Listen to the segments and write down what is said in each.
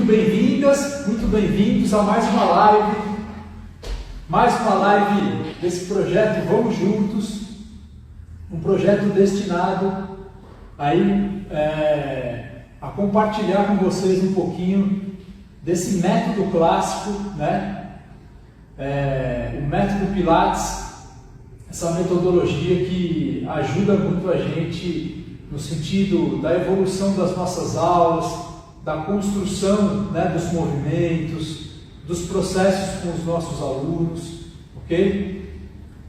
bem-vindas, muito bem-vindos a mais uma live desse projeto Vamos Juntos, um projeto destinado aí, a compartilhar com vocês um pouquinho desse método clássico, né? O método Pilates, essa metodologia que ajuda muito a gente no sentido da evolução das nossas aulas, da construção, né, dos movimentos, dos processos com os nossos alunos, ok?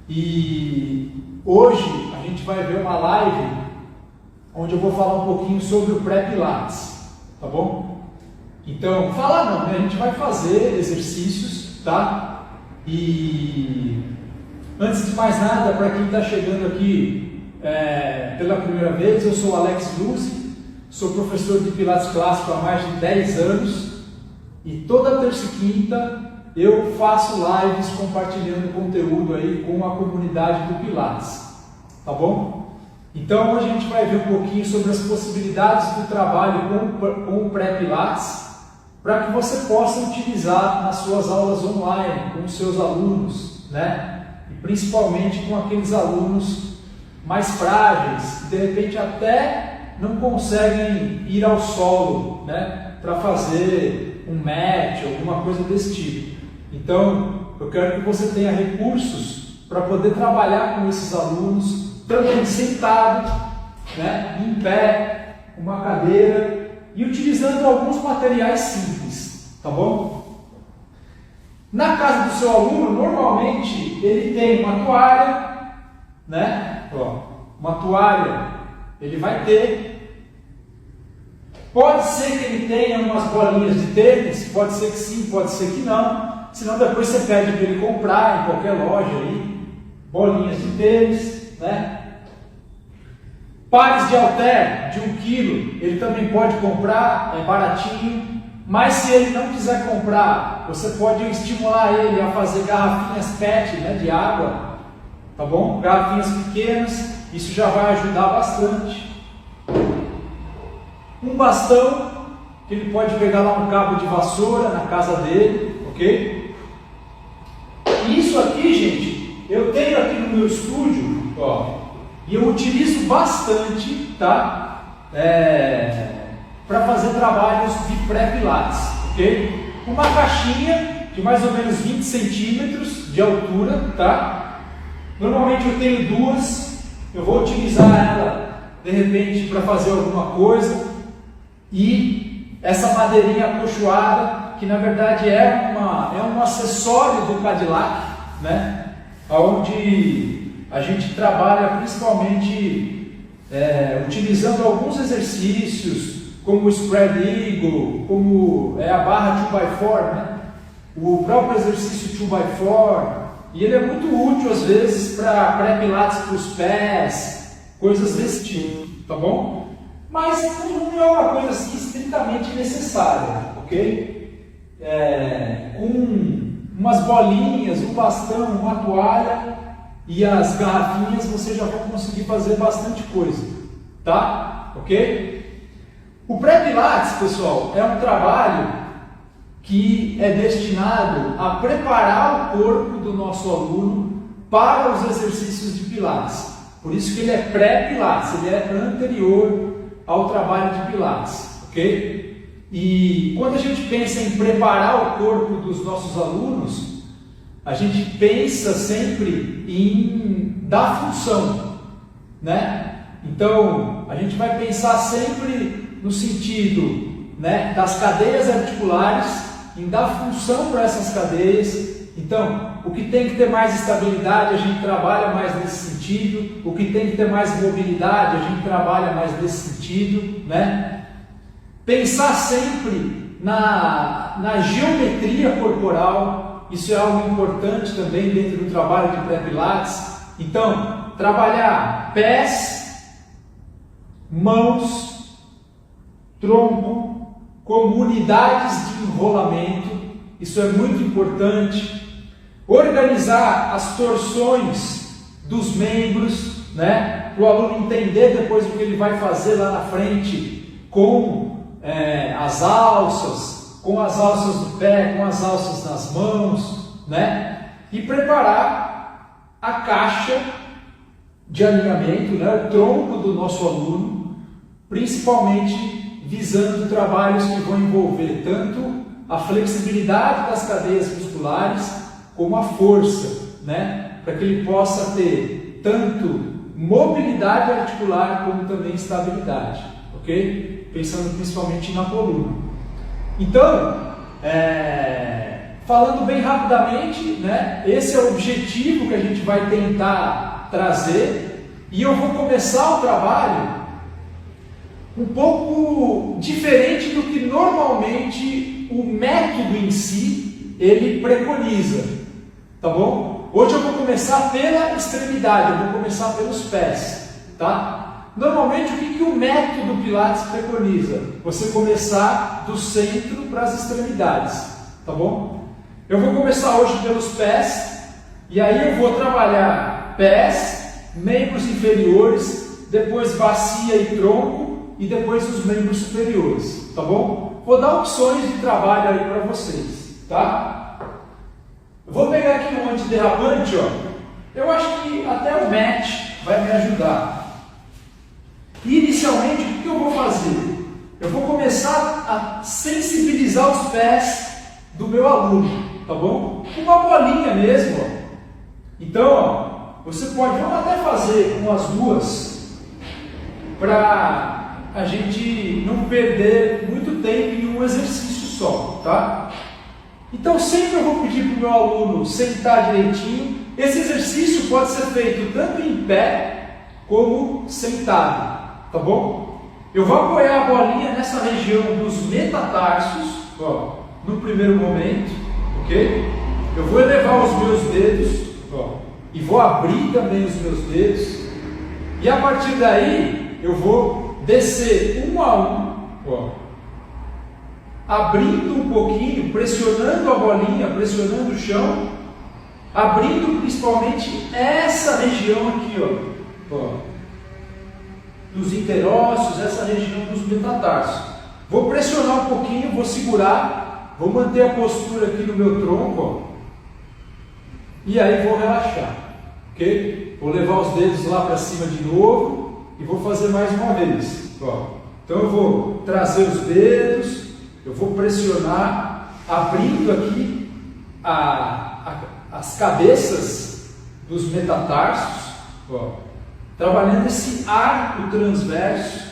E hoje a gente vai ver uma live onde eu vou falar um pouquinho sobre o pré-pilates, tá bom? Então, falar não, né? A gente vai fazer exercícios, tá? E antes de mais nada, para quem está chegando aqui pela primeira vez, eu sou Alex Luzzi, sou professor de Pilates Clássico há mais de 10 anos e toda terça e quinta eu faço lives compartilhando conteúdo aí com a comunidade do Pilates, tá bom? Então hoje a gente vai ver um pouquinho sobre as possibilidades do trabalho com o pré-Pilates para que você possa utilizar nas suas aulas online com os seus alunos, né? E principalmente com aqueles alunos mais frágeis, que de repente até não conseguem ir ao solo, né, para fazer um match, alguma coisa desse tipo. Então, eu quero que você tenha recursos para poder trabalhar com esses alunos, também sentado, né, em pé, uma cadeira e utilizando alguns materiais simples, tá bom? Na casa do seu aluno, normalmente ele tem uma toalha, né, uma toalha. Ele vai ter, pode ser que ele tenha umas bolinhas de tênis, pode ser que sim, pode ser que não, senão depois você pede para ele comprar em qualquer loja aí, bolinhas de tênis, né? Pares de halter de 1 kg, ele também pode comprar, é baratinho, mas se ele não quiser comprar, você pode estimular ele a fazer garrafinhas PET, né, de água, tá bom? Garrafinhas pequenas. Isso já vai ajudar bastante. Um bastão, que ele pode pegar lá um cabo de vassoura na casa dele, ok? Isso aqui, gente, eu tenho aqui no meu estúdio, e eu utilizo bastante, tá? Para fazer trabalhos de pré-pilates, ok? Uma caixinha de mais ou menos 20 centímetros de altura, tá? Normalmente eu tenho duas. Eu vou utilizar ela, de repente, para fazer alguma coisa. E essa madeirinha acolchoada, que na verdade é um acessório do Cadillac, né? Onde a gente trabalha principalmente utilizando alguns exercícios, como o spread eagle, como a barra 2x4, né? O próprio exercício 2x4. E ele é muito útil, às vezes, para pré-pilates para os pés, coisas desse tipo, tá bom? Mas não é uma coisa assim estritamente necessária, ok? Com umas bolinhas, um bastão, uma toalha e as garrafinhas, você já vai conseguir fazer bastante coisa, tá? Ok? O pré-pilates, pessoal, é um trabalho que é destinado a preparar o corpo do nosso aluno para os exercícios de Pilates. Por isso que ele é pré-Pilates, ele é anterior ao trabalho de Pilates, ok? E quando a gente pensa em preparar o corpo dos nossos alunos, a gente pensa sempre em dar função, né? Então, a gente vai pensar sempre no sentido, né, das cadeias articulares, em dar função para essas cadeias. Então, o que tem que ter mais estabilidade, a gente trabalha mais nesse sentido. O que tem que ter mais mobilidade, a gente trabalha mais nesse sentido, né? Pensar sempre na geometria corporal, isso é algo importante também dentro do trabalho de pré-pilates. Então, trabalhar pés, mãos, tronco, como unidades de enrolamento, isso é muito importante. Organizar as torções dos membros, né? Para o aluno entender depois o que ele vai fazer lá na frente com as alças, com as alças do pé, com as alças nas mãos, né? E preparar a caixa de alinhamento, né? O tronco do nosso aluno, principalmente visando trabalhos que vão envolver tanto a flexibilidade das cadeias musculares como a força, né? Para que ele possa ter tanto mobilidade articular como também estabilidade, ok? Pensando principalmente na coluna. Então, falando bem rapidamente, né? Esse é o objetivo que a gente vai tentar trazer, e eu vou começar o trabalho um pouco diferente do que normalmente o método em si ele preconiza, tá bom? Hoje eu vou começar pela extremidade, eu vou começar pelos pés, tá? Normalmente o que o método Pilates preconiza? Você começar do centro para as extremidades, tá bom? Eu vou começar hoje pelos pés, e aí eu vou trabalhar pés, membros inferiores, depois bacia e tronco, e depois os membros superiores, tá bom? Vou dar opções de trabalho aí para vocês, tá? Eu vou pegar aqui um antiderrapante, ó. Eu acho que até o match vai me ajudar. Inicialmente, o que eu vou fazer? Eu vou começar a sensibilizar os pés do meu aluno, tá bom? Com uma bolinha mesmo, ó. Então, ó, você pode, vamos até fazer com as duas, para a gente não perder muito tempo em um exercício só, tá? Então sempre eu vou pedir para o meu aluno sentar direitinho. Esse exercício pode ser feito tanto em pé como sentado, tá bom? Eu vou apoiar a bolinha nessa região dos metatarsos, ó, no primeiro momento, ok? Eu vou elevar os meus dedos, ó, e vou abrir também os meus dedos, e a partir daí eu vou descer um a um, ó, abrindo um pouquinho, pressionando a bolinha, pressionando o chão, abrindo principalmente essa região aqui, ó, dos interósseos, essa região dos metatarsos. Vou pressionar um pouquinho, vou segurar, vou manter a postura aqui no meu tronco, ó, e aí vou relaxar, ok? Vou levar os dedos lá para cima de novo. E vou fazer mais uma vez. Ó. Então eu vou trazer os dedos, eu vou pressionar, abrindo aqui as cabeças dos metatarsos, ó. Trabalhando esse arco transverso,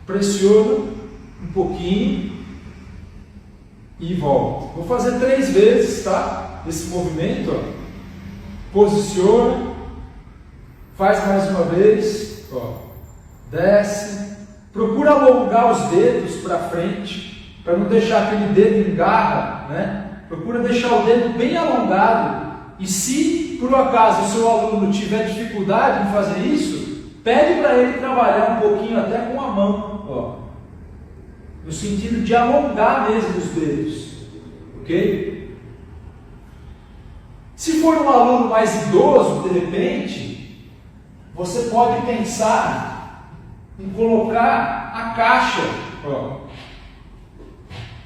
pressiono um pouquinho e volto. Vou fazer 3 vezes, tá? Esse movimento, ó. Posiciona, faz mais uma vez, ó. Desce, procura alongar os dedos para frente, para não deixar aquele dedo em garra, né? Procura deixar o dedo bem alongado, e se por um acaso o seu aluno tiver dificuldade em fazer isso, pede para ele trabalhar um pouquinho até com a mão, ó, no sentido de alongar mesmo os dedos, ok? Se for um aluno mais idoso, de repente, você pode pensar em colocar a caixa,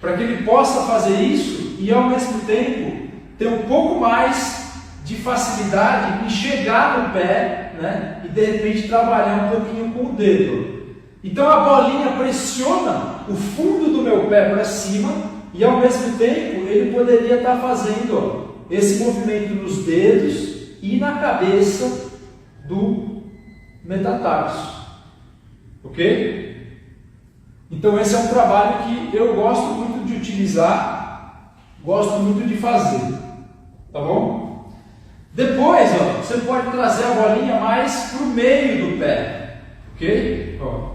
para que ele possa fazer isso e ao mesmo tempo ter um pouco mais de facilidade em chegar no pé, né? E de repente trabalhar um pouquinho com o dedo. Então a bolinha pressiona o fundo do meu pé para cima e ao mesmo tempo ele poderia estar fazendo, ó, esse movimento nos dedos e na cabeça do metatarso. Ok? Então esse é um trabalho que eu gosto muito de utilizar, gosto muito de fazer, tá bom? Depois, ó, você pode trazer a bolinha mais para o meio do pé, ok? Ó,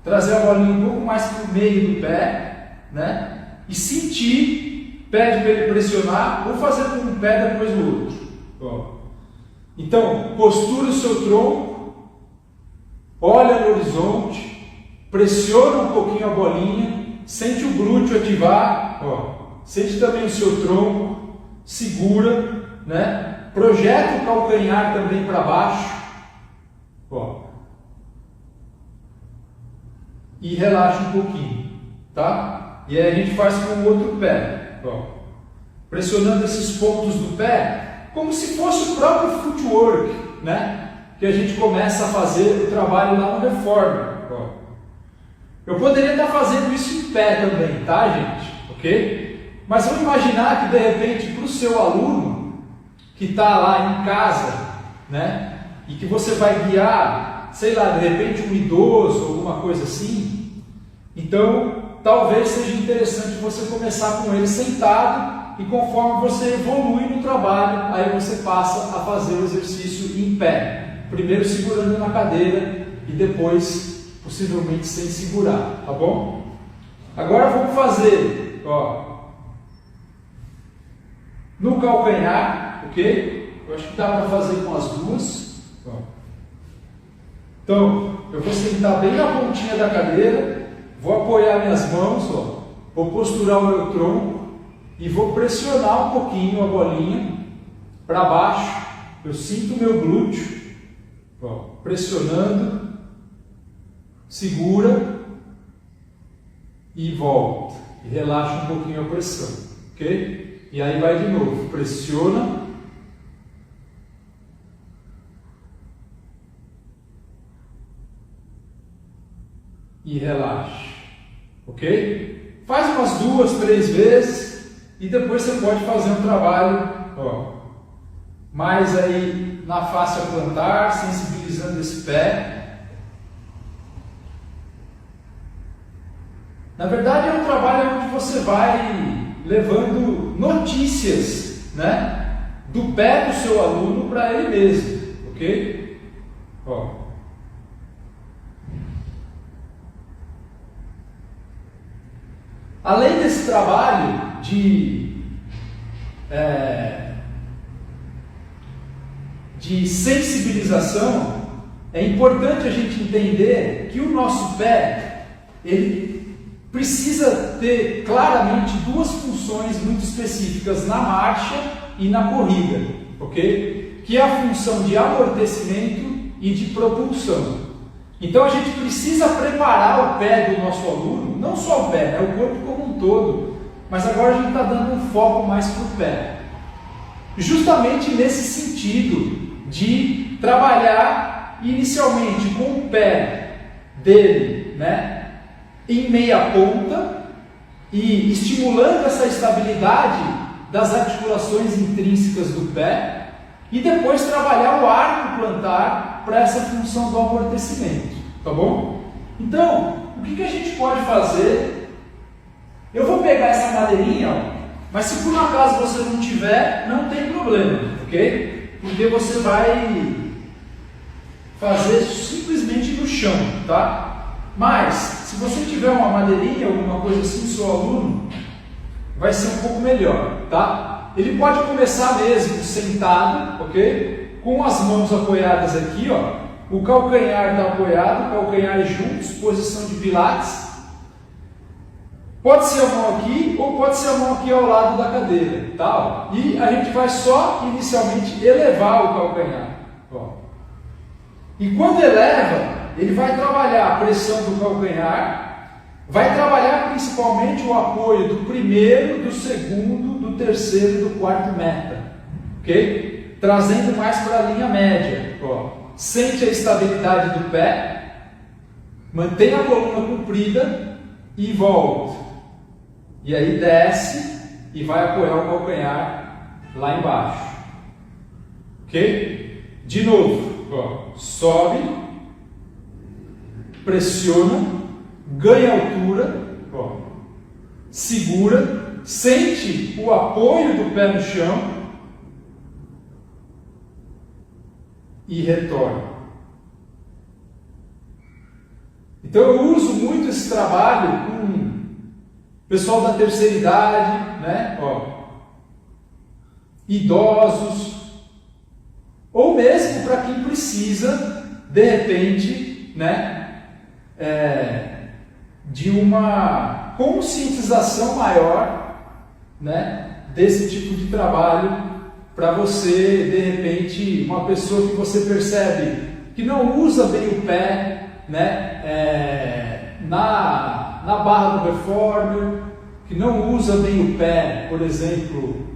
trazer a bolinha um pouco mais para o meio do pé, né? E sentir, pede para ele pressionar, vou fazer com um pé depois o outro. Ó. Então, postura o seu tronco, olha no horizonte, pressiona um pouquinho a bolinha, sente o glúteo ativar, ó. Sente também o seu tronco, segura, né? Projeta o calcanhar também para baixo, ó. E relaxa um pouquinho, tá? E aí a gente faz com o outro pé, ó, pressionando esses pontos do pé, como se fosse o próprio footwork, né? Que a gente começa a fazer o trabalho lá no Reformer. Ó. Eu poderia estar fazendo isso em pé também, tá, gente? Ok? Mas vamos imaginar que de repente para o seu aluno que está lá em casa, né? E que você vai guiar, sei lá, de repente um idoso, alguma coisa assim. Então, talvez seja interessante você começar com ele sentado e conforme você evolui no trabalho, aí você passa a fazer o exercício em pé. Primeiro segurando na cadeira e depois, possivelmente, sem segurar, tá bom? Agora vamos fazer, ó, no calcanhar, ok? Eu acho que dá para fazer com as duas. Ó. Então, eu vou sentar bem na pontinha da cadeira, vou apoiar minhas mãos, ó, vou posturar o meu tronco e vou pressionar um pouquinho a bolinha para baixo. Eu sinto o meu glúteo, ó, pressionando, segura e volta. E relaxa um pouquinho a pressão, ok? E aí vai de novo, pressiona. E relaxa, ok? Faz umas 2, 3 vezes e depois você pode fazer um trabalho, ó, mais aí na face plantar, sensibilizando esse pé. Na verdade é um trabalho onde você vai levando notícias, né, do pé do seu aluno para ele mesmo, ok? Ó. Além desse trabalho de sensibilização, é importante a gente entender que o nosso pé, ele precisa ter claramente duas funções muito específicas na marcha e na corrida, ok? Que é a função de amortecimento e de propulsão. Então a gente precisa preparar o pé do nosso aluno, não só o pé, né, o corpo como um todo, mas agora a gente está dando um foco mais para o pé. Justamente nesse sentido de trabalhar inicialmente com o pé dele, né, em meia ponta e estimulando essa estabilidade das articulações intrínsecas do pé e depois trabalhar o arco plantar para essa função do amortecimento, tá bom? Então, o que a gente pode fazer? Eu vou pegar essa madeirinha, ó, mas se por um acaso você não tiver, não tem problema, ok? Porque você vai fazer simplesmente no chão, tá? Mas, se você tiver uma madeirinha, alguma coisa assim, seu aluno, vai ser um pouco melhor, tá? Ele pode começar mesmo sentado, ok? Com as mãos apoiadas aqui, ó. O calcanhar está apoiado, calcanhar juntos, posição de pilates. Pode ser a mão aqui ou pode ser a mão aqui ao lado da cadeira, tá? E a gente vai só inicialmente elevar o calcanhar, ó. E quando eleva, ele vai trabalhar a pressão do calcanhar, vai trabalhar principalmente o apoio do primeiro, do segundo, do terceiro e do quarto meta, ok? Trazendo mais para a linha média, ó. Sente a estabilidade do pé, mantém a coluna comprida e volta. E aí desce e vai apoiar o calcanhar lá embaixo, ok? De novo, ó. Sobe, pressiona, ganha altura, ó. Segura, sente o apoio do pé no chão e retorna. Então eu uso muito esse trabalho com pessoal da terceira idade, né? Ó, idosos, ou mesmo para quem precisa, de repente, né, de uma conscientização maior, né, desse tipo de trabalho, para você, de repente, uma pessoa que você percebe que não usa bem o pé, né, na barra do reformer, que não usa bem o pé, por exemplo,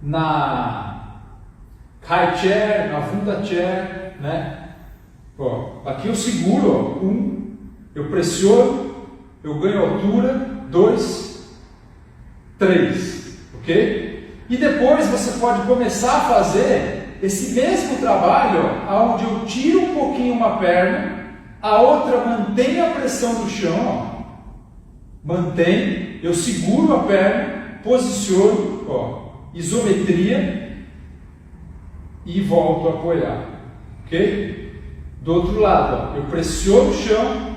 na high chair, na Wunda chair, né? Ó, aqui eu seguro, ó, eu pressiono, eu ganho altura, 2, 3, ok? E depois você pode começar a fazer esse mesmo trabalho, ó, onde eu tiro um pouquinho uma perna, a outra mantém a pressão do chão, ó, mantém, eu seguro a perna, posiciono, ó, isometria e volto a apoiar, ok? Do outro lado, ó, eu pressiono o chão,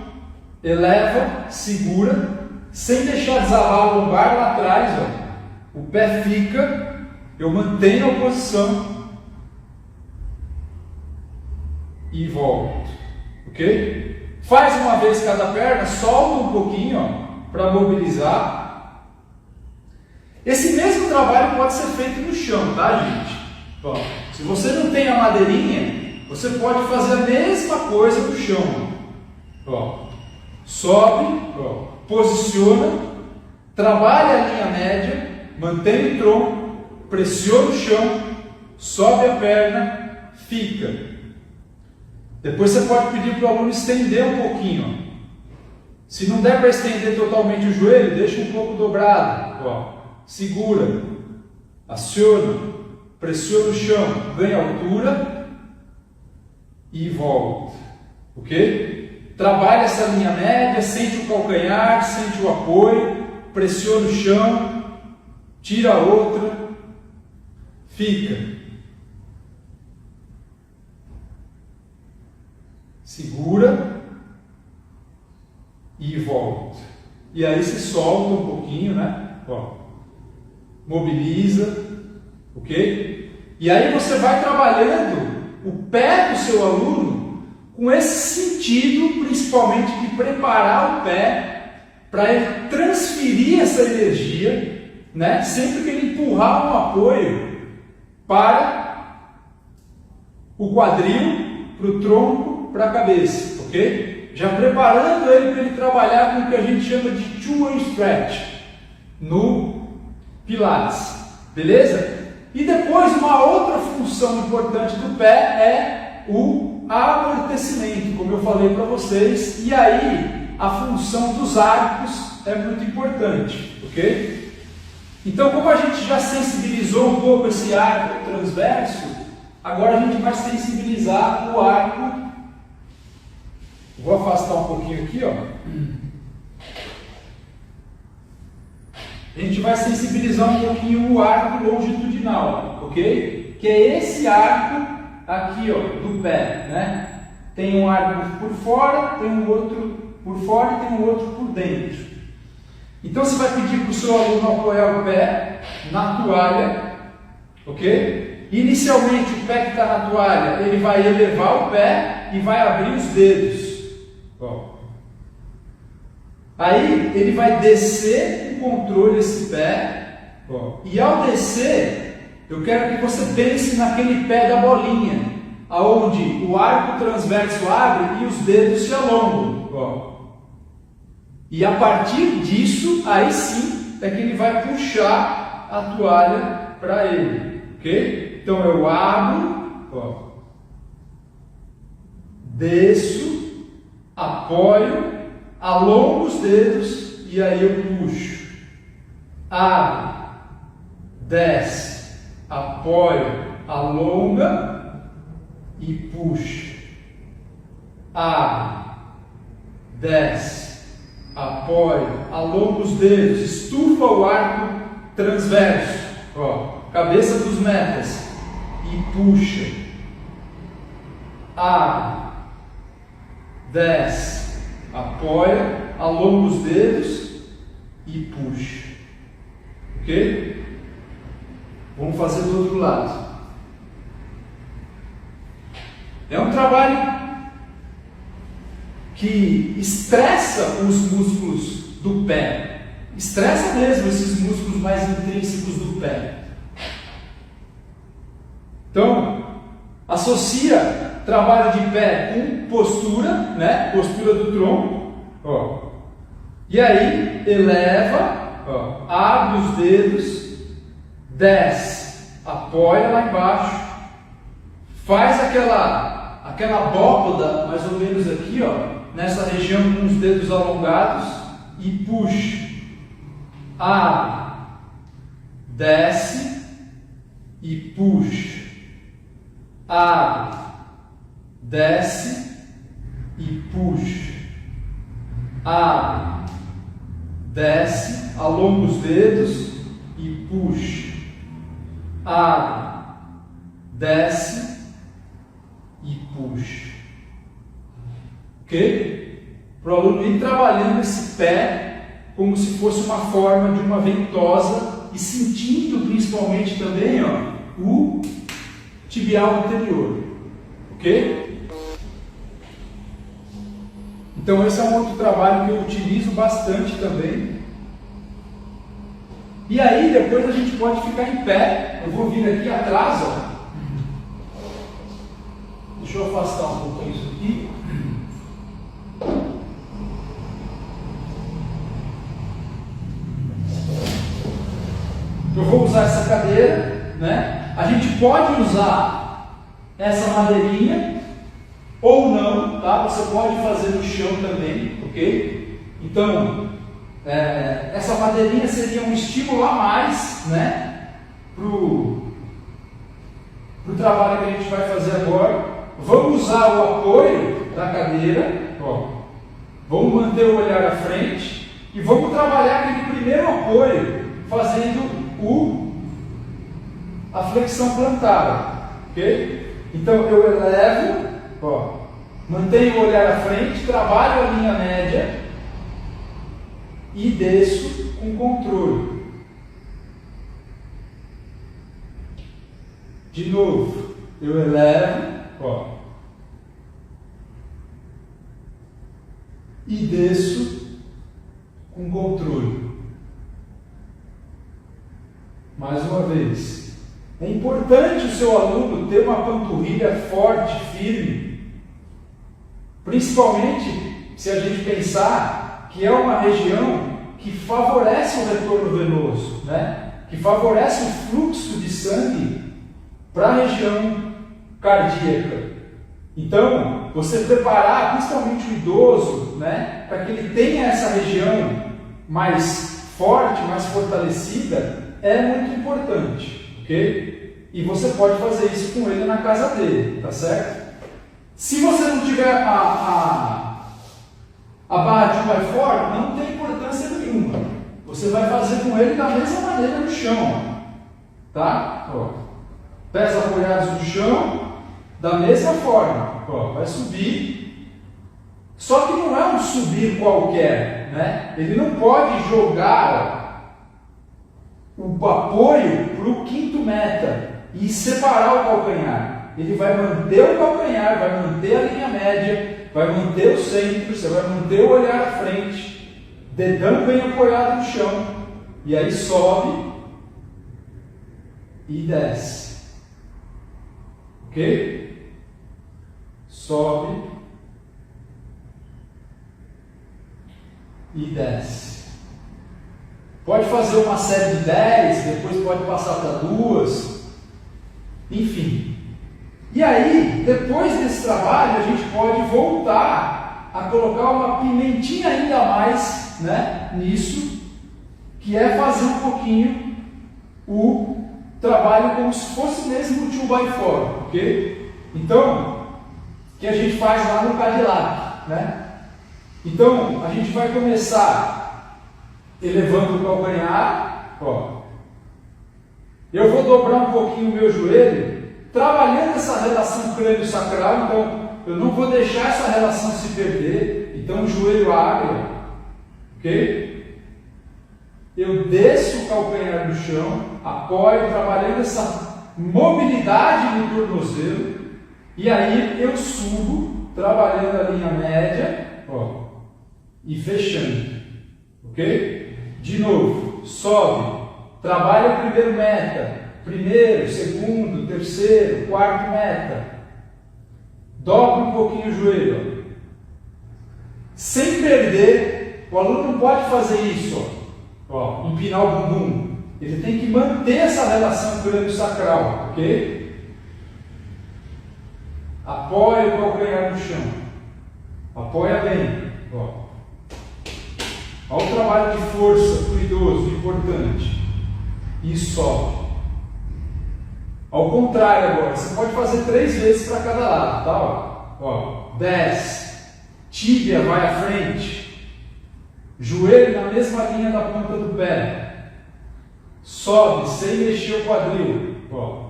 eleva, segura, sem deixar desabar a lombar lá atrás, ó, o pé fica, eu mantenho a posição e volto, ok? Faz uma vez cada perna, solta um pouquinho, para mobilizar. Esse mesmo trabalho pode ser feito no chão, tá, gente? Ó, se você não tem a madeirinha, você pode fazer a mesma coisa no chão. Ó, sobe, ó, posiciona, trabalha a linha média, mantém o tronco, pressiona o chão, sobe a perna, fica. Depois você pode pedir para o aluno estender um pouquinho. Ó. Se não der para estender totalmente o joelho, deixa um pouco dobrado. Ó. Segura, aciona, pressiona o chão, ganha altura e volta. Ok? Trabalha essa linha média, sente o calcanhar, sente o apoio, pressiona o chão, tira a outra, fica. Segura e volta. E aí você solta um pouquinho, né? Ó, mobiliza, ok? E aí você vai trabalhando o pé do seu aluno com esse sentido, principalmente de preparar o pé para ele transferir essa energia, né? Sempre que ele empurrar um apoio para o quadril, para o tronco, para a cabeça, ok? Já preparando ele para ele trabalhar com o que a gente chama de two-way stretch no Pilates, beleza? E depois uma outra função importante do pé é o amortecimento, como eu falei para vocês, e aí a função dos arcos é muito importante, ok? Então, como a gente já sensibilizou um pouco esse arco transverso, agora a gente vai sensibilizar o arco. Vou afastar um pouquinho aqui, ó. A gente vai sensibilizar um pouquinho o arco longitudinal, ok? Que é esse arco aqui, ó, do pé, né? Tem um arco por fora, tem um outro por fora e tem um outro por dentro. Então você vai pedir para o seu aluno apoiar o pé na toalha, ok? Inicialmente o pé que está na toalha, ele vai elevar o pé e vai abrir os dedos. Ó. Aí ele vai descer com controle esse pé, ó. E ao descer, eu quero que você pense naquele pé da bolinha, aonde o arco transverso abre e os dedos se alongam. Ó. E a partir disso, aí sim, é que ele vai puxar a toalha para ele, ok? Então eu abro, ó, desço, apoio, alongo os dedos e aí eu puxo. Abre, desce, apoio, alonga e puxa. Abre, desce, apoio, alonga os dedos, estufa o arco transverso, ó, cabeça dos metas e puxa. Abre, desce, apoia, alonga os dedos e puxa. Ok? Vamos fazer do outro lado. É um trabalho que estressa os músculos do pé. Estressa mesmo esses músculos mais intrínsecos do pé. Então, associa trabalho de pé com postura, né? Postura do tronco, ó. E aí eleva, ó, abre os dedos, desce, apoia lá embaixo, faz aquela abóboda mais ou menos aqui, ó, nessa região com os dedos alongados e puxa, abre, desce e puxa, abre, desce e puxa, abre, desce, alonga os dedos e puxa, abre, desce e puxa. Ok? Para o aluno ir trabalhando esse pé como se fosse uma forma de uma ventosa e sentindo principalmente também, ó, o tibial anterior. Ok? Então esse é um outro trabalho que eu utilizo bastante também. E aí depois a gente pode ficar em pé. Eu vou vir aqui atrás, ó. Deixa eu afastar um pouquinho isso aqui. Eu vou usar essa cadeira, né? A gente pode usar essa madeirinha ou não, tá? Você pode fazer no chão também, ok? Então, essa madeirinha seria um estímulo a mais, né? Pro trabalho que a gente vai fazer agora. Vamos usar o apoio da cadeira, ó. Vamos manter o olhar à frente e vamos trabalhar aquele primeiro apoio, fazendo a flexão plantar, ok? Então eu elevo, ó, mantenho o olhar à frente, trabalho a linha média e desço com controle. De novo, eu elevo, ó, e desço com controle. Mais uma vez, é importante o seu aluno ter uma panturrilha forte, firme, principalmente se a gente pensar que é uma região que favorece o retorno venoso, né? Que favorece o fluxo de sangue para a região cardíaca. Então, você preparar principalmente o idoso, né, para que ele tenha essa região mais forte, mais fortalecida, é muito importante, ok? E você pode fazer isso com ele na casa dele, tá certo? Se você não tiver a barra de 1x4, não tem importância nenhuma. Você vai fazer com ele da mesma maneira no chão, tá? Ó, pés apoiados no chão, da mesma forma, ó, vai subir. Só que não é um subir qualquer, né? Ele não pode jogar o apoio para o quinto meta e separar o calcanhar. Ele vai manter o calcanhar, vai manter a linha média, vai manter o centro, você vai manter o olhar à frente, dedão bem apoiado no chão, e aí sobe e desce. Ok? Sobe e desce. Pode fazer uma série de 10, depois pode passar para 2, enfim. E aí, depois desse trabalho, a gente pode voltar a colocar uma pimentinha ainda mais, né, nisso, que é fazer um pouquinho o trabalho como se fosse mesmo o 2x4, ok? Então, que a gente faz lá no Cadillac, né? Então, a gente vai começar elevando o calcanhar, ó. Eu vou dobrar um pouquinho o meu joelho, trabalhando essa relação crânio-sacral, então eu não vou deixar essa relação se perder, então o joelho abre, ok? Eu desço o calcanhar no chão, apoio, trabalhando essa mobilidade no tornozelo, e aí eu subo, trabalhando a linha média, ó, e fechando, ok? De novo, sobe, trabalha o primeiro meta, primeiro, segundo, terceiro, quarto meta, dobra um pouquinho o joelho, ó. Sem perder, o aluno não pode fazer isso, ó. Ó, empinar o bumbum. Ele tem que manter essa relação crânio-sacral, ok? Apoia o calcanhar no chão. Apoia bem. Ó. Olha o trabalho de força para o idoso, importante. E sobe. Ao contrário agora, você pode fazer 3 vezes para cada lado, tá? Ó, desce. Tíbia vai à frente. Joelho na mesma linha da ponta do pé. Sobe sem mexer o quadril. Ó.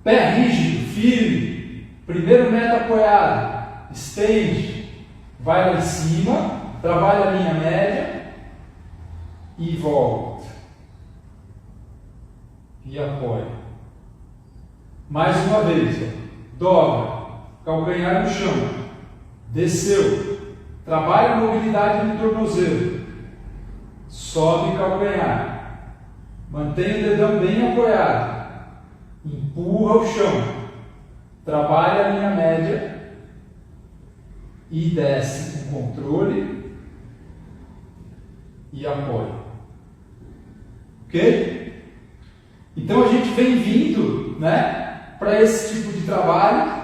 Pé rígido, firme. Primeiro metro apoiado. Estende. Vai lá em cima. Trabalha a linha média. E volta. E apoia. Mais uma vez. Ó. Dobra. Calcanhar no chão. Desceu. Trabalha a mobilidade no tornozelo. Sobe calcanhar. Mantém o dedão bem apoiado. Empurra o chão. Trabalha a linha média. E desce com controle. E apoia. Ok? Então a gente vem vindo, né, para esse tipo de trabalho.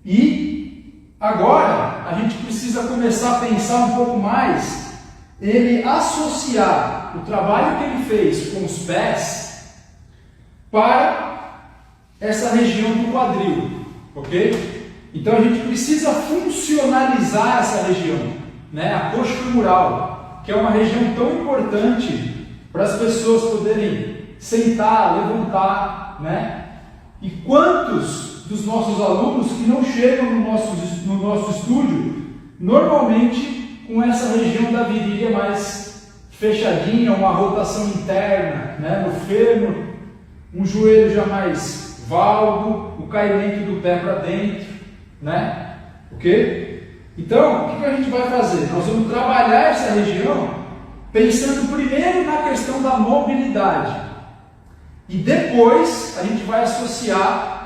E agora a gente precisa começar a pensar um pouco mais. Ele associar o trabalho que ele fez com os pés para essa região do quadril, ok? Então a gente precisa funcionalizar essa região, né? A coxa femoral, que é uma região tão importante para as pessoas poderem sentar, levantar, né? E quantos dos nossos alunos que não chegam no nosso estúdio, normalmente com essa região da virilha mais fechadinha, uma rotação interna, né, no fêmur, um joelho já mais valgo, o caimento do pé para dentro, né? Ok? Então, o que a gente vai fazer? Nós vamos trabalhar essa região pensando primeiro na questão da mobilidade e depois a gente vai associar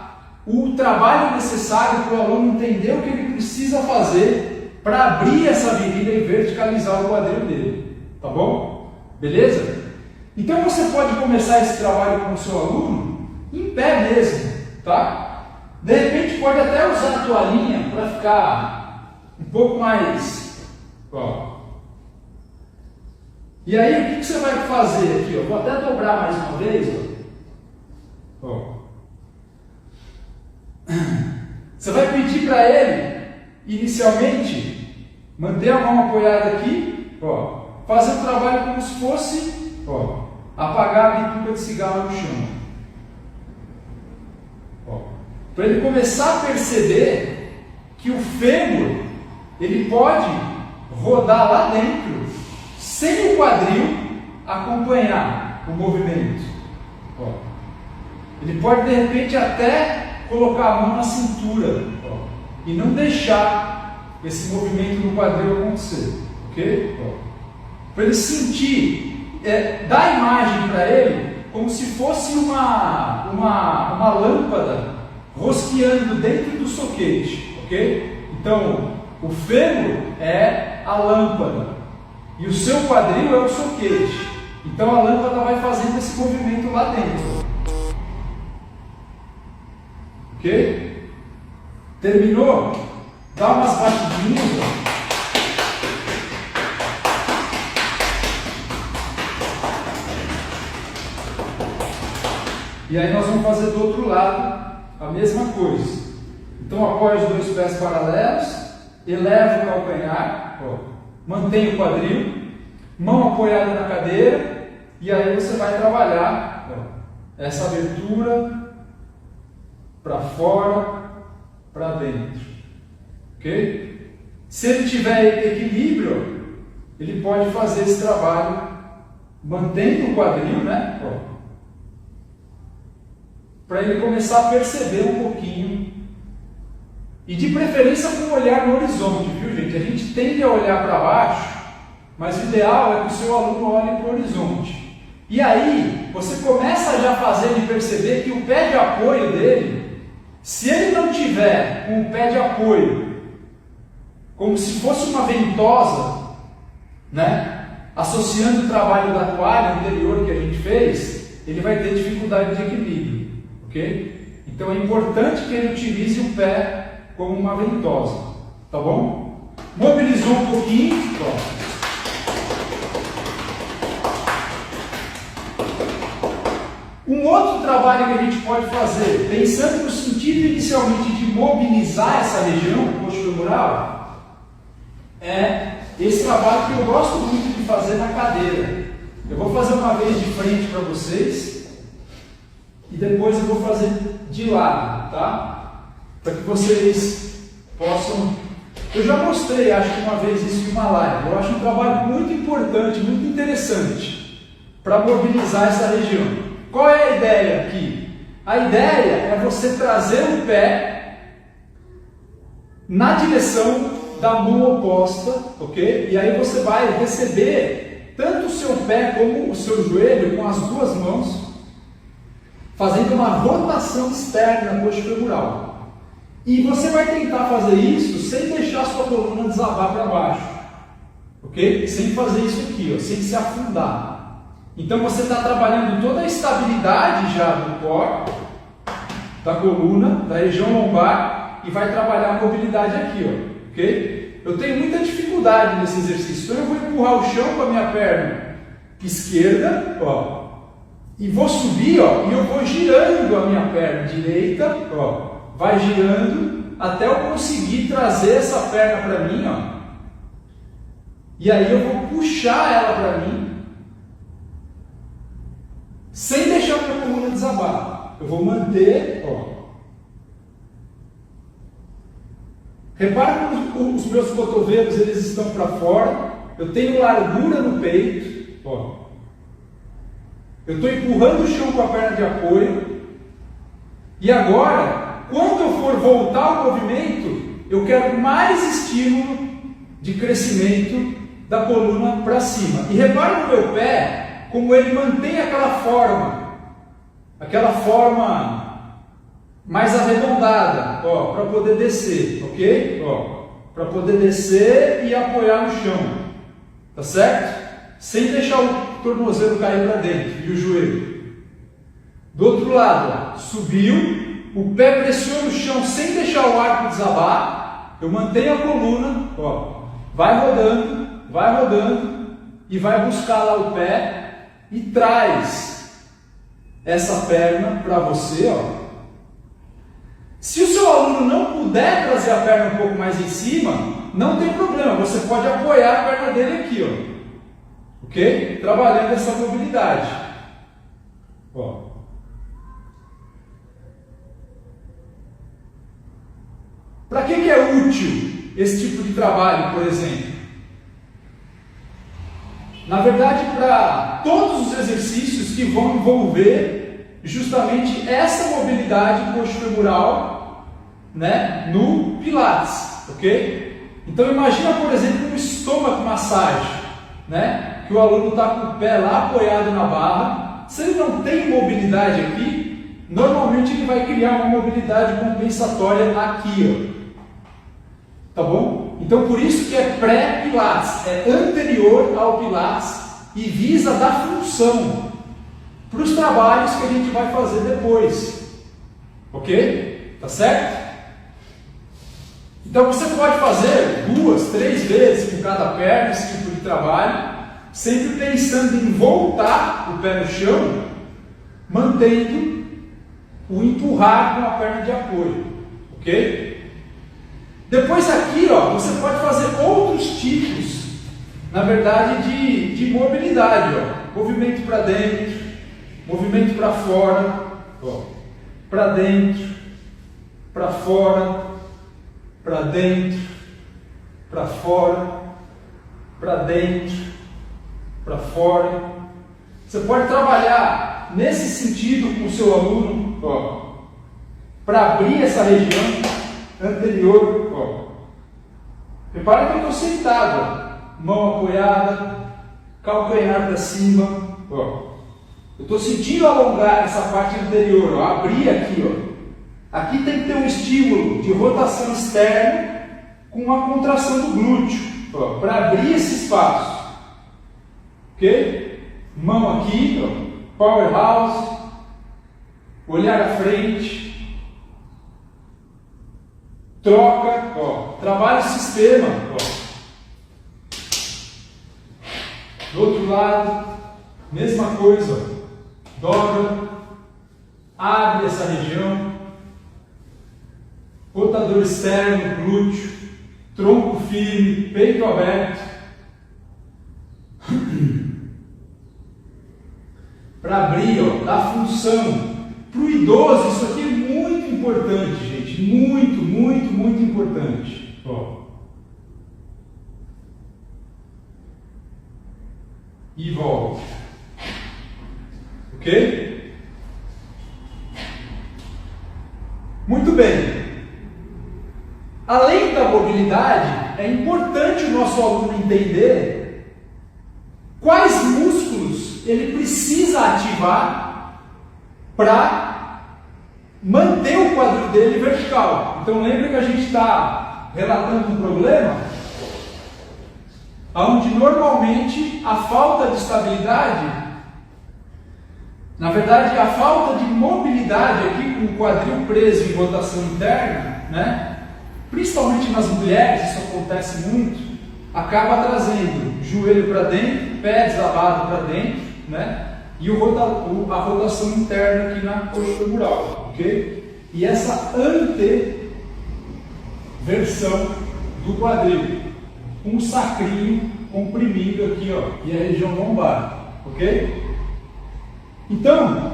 o trabalho necessário para o aluno entender o que ele precisa fazer para abrir essa virilha e verticalizar o quadril dele, tá bom? Beleza? Então você pode começar esse trabalho com o seu aluno em pé mesmo, tá? De repente pode até usar a toalhinha para ficar um pouco mais, ó. E aí o que você vai fazer aqui, ó? Vou até dobrar mais uma vez, ó. Ó. Você vai pedir para ele inicialmente, manter a mão apoiada aqui, ó, fazer o trabalho como se fosse, ó, apagar a bituca de cigarro no chão. Para ele começar a perceber que o fêmur, ele pode rodar lá dentro, sem o quadril acompanhar o movimento. Ó. Ele pode de repente até colocar a mão na cintura, ó, e não deixar esse movimento no quadril acontecer, ok? Para ele sentir, dar a imagem para ele como se fosse uma lâmpada rosqueando dentro do soquete, ok? Então, o fêmur é a lâmpada e o seu quadril é o soquete. Então a lâmpada vai fazendo esse movimento lá dentro, ok? Terminou? Dá umas batidinhas, ó. E aí nós vamos fazer do outro lado a mesma coisa. Então apoia os dois pés paralelos, eleva o calcanhar, ó, mantém o quadril, mão apoiada na cadeira, e aí você vai trabalhar, ó, essa abertura para fora, para dentro, ok? Se ele tiver equilíbrio, ele pode fazer esse trabalho mantendo o quadril, né? Para ele começar a perceber um pouquinho, e de preferência com um olhar no horizonte, viu, gente? A gente tende a olhar para baixo, mas o ideal é que o seu aluno olhe para o horizonte. E aí, você começa já a fazer ele perceber que o pé de apoio dele, se ele não tiver com o pé de apoio como se fosse uma ventosa, né? associando o trabalho da toalha anterior que a gente fez, ele vai ter dificuldade de equilíbrio, ok? Então é importante que ele utilize o pé como uma ventosa, tá bom? Mobilizou um pouquinho, ó. Um outro trabalho que a gente pode fazer, pensando no sentido inicialmente de mobilizar essa região coxofemoral, é esse trabalho que eu gosto muito de fazer na cadeira. Eu vou fazer uma vez de frente para vocês e depois eu vou fazer de lado, tá? Para que vocês possam... Eu já mostrei, acho que uma vez isso em uma live. Eu acho um trabalho muito importante, muito interessante para mobilizar essa região. Qual é a ideia aqui? A ideia é você trazer o pé na direção da mão oposta, ok? E aí você vai receber tanto o seu pé como o seu joelho com as duas mãos, fazendo uma rotação externa coxofemoral. E você vai tentar fazer isso sem deixar a sua coluna desabar para baixo, ok? Sem fazer isso aqui, ó, sem se afundar. Então você está trabalhando toda a estabilidade já do core, da coluna, da região lombar, e vai trabalhar a mobilidade aqui, ó, ok? Eu tenho muita dificuldade nesse exercício, então eu vou empurrar o chão com a minha perna esquerda, ó, e vou subir, ó, e eu vou girando a minha perna direita, ó, vai girando até eu conseguir trazer essa perna para mim, ó, e aí eu vou puxar ela para mim, sem deixar a minha coluna desabar. Eu vou manter, ó. Repara que os meus cotovelos eles estão para fora. Eu tenho largura no peito, ó. Eu estou empurrando o chão com a perna de apoio. E agora, quando eu for voltar ao movimento, eu quero mais estímulo de crescimento da coluna para cima. E repara no meu pé, como ele mantém aquela forma mais arredondada, ó, para poder descer, ok? Ó, para poder descer e apoiar no chão, tá certo? Sem deixar o tornozelo cair para dentro e o joelho. Do outro lado, ó, subiu, o pé pressiona o chão sem deixar o arco desabar, eu mantenho a coluna, ó, vai rodando e vai buscar lá o pé e traz essa perna para você, ó. Se o seu aluno não puder trazer a perna um pouco mais em cima, não tem problema, você pode apoiar a perna dele aqui, ó. Ok? Trabalhando essa mobilidade. Ó. Para que é útil esse tipo de trabalho, por exemplo? Na verdade, para todos os exercícios que vão envolver justamente essa mobilidade coxofemoral, né, no Pilates, ok? Então imagina, por exemplo, um estômago massagem, né, que o aluno está com o pé lá apoiado na barra. Se ele não tem mobilidade aqui, normalmente ele vai criar uma mobilidade compensatória aqui, ó. Tá bom? Então por isso que é pré-Pilates, é anterior ao Pilates e visa dar função para os trabalhos que a gente vai fazer depois. Ok? Tá certo? Então você pode fazer 2, 3 vezes com cada perna esse tipo de trabalho, sempre pensando em voltar o pé no chão, mantendo o empurrar com a perna de apoio. Ok? Depois aqui, ó, você pode fazer outros tipos, na verdade, de mobilidade, ó. Movimento para dentro, movimento para fora, ó. Para dentro, para fora, para dentro, para fora, para dentro, para fora. Você pode trabalhar nesse sentido com o seu aluno, ó, para abrir essa região anterior, ó. Repara que eu estou sentado, ó. Mão apoiada, calcanhar para cima, ó. Eu estou sentindo alongar essa parte anterior, ó. Abrir aqui, ó. Aqui tem que ter um estímulo de rotação externa com uma contração do glúteo, ó, para abrir esse espaço. ok? Mão aqui, ó, powerhouse, olhar à frente, troca, ó, trabalho sistema, ó. Do outro lado, mesma coisa, ó. Dobra, abre essa região, rotador externo, glúteo, tronco firme, peito aberto. Para abrir, ó, dar função. Para o idoso, isso aqui é muito importante, gente. Muito, muito, muito importante. Ó. E volta. Ok? Muito bem. Além da mobilidade, é importante o nosso aluno entender quais músculos ele precisa ativar para manter o quadril dele vertical. Então lembra que a gente está relatando um problema onde normalmente a falta de estabilidade, na verdade a falta de mobilidade aqui com o quadril preso em rotação interna, né? Principalmente nas mulheres, isso acontece muito, acaba trazendo joelho para dentro, pé desabado para dentro, né? E a rotação interna aqui na coxa femoral, ok? E essa anteversão do quadril, com o sacrinho comprimido aqui, ó, e a região lombar, ok? Então,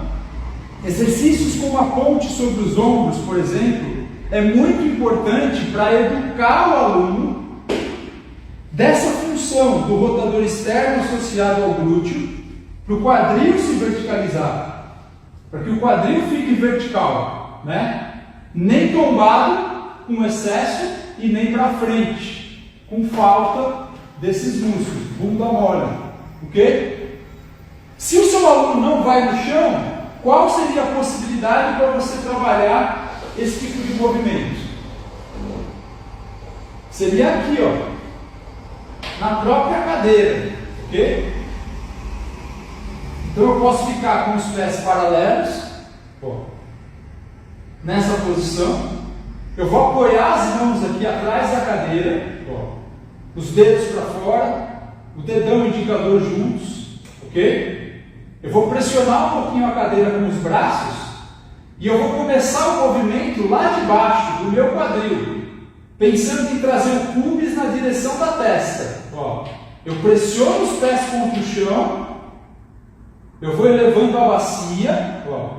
exercícios como a ponte sobre os ombros, por exemplo, é muito importante para educar o aluno dessa função do rotador externo associado ao glúteo, para o quadril se verticalizar, para que o quadril fique vertical, né? Nem tombado com excesso e nem para frente, com falta desses músculos, bunda mole, ok? Se o seu aluno não vai no chão, qual seria a possibilidade para você trabalhar esse tipo de movimento? Seria aqui, ó, na própria cadeira, ok? Então eu posso ficar com os pés paralelos, ó, nessa posição. Eu vou apoiar as mãos aqui atrás da cadeira, ó, os dedos para fora, o dedão e o indicador juntos, ok? Eu vou pressionar um pouquinho a cadeira com os braços e eu vou começar o movimento lá de baixo do meu quadril, pensando em trazer o pubis na direção da testa. Ó, eu pressiono os pés contra o chão, eu vou elevando a bacia, ó,